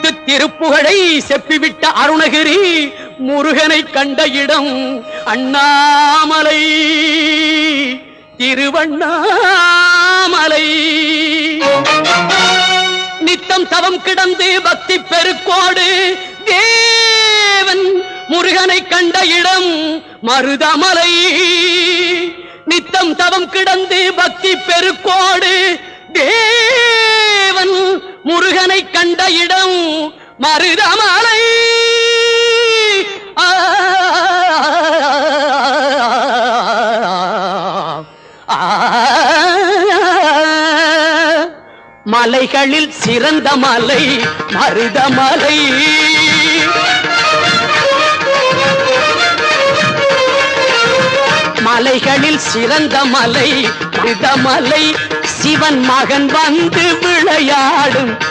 முத்து திருப்புகழை செப்பிவிட்ட அருணகிரி முருகனை கண்ட இடம் அண்ணாமலை திருவண்ணாமலை. நித்தம் தவம் கிடந்து பக்தி பெருக்கோடு தேவன் முருகனை கண்ட இடம் மருதமலை. நித்தம் தவம் கிடந்து பக்தி பெருக்கோடு தேவன் முருகனை கண்ட இடம் மருதமலை. மலைகளில் சிறந்த மலை மருதமலை. மலைகளில் சிறந்த மலை மருதமலை. சிவன் மகன் வந்து விளையாடும்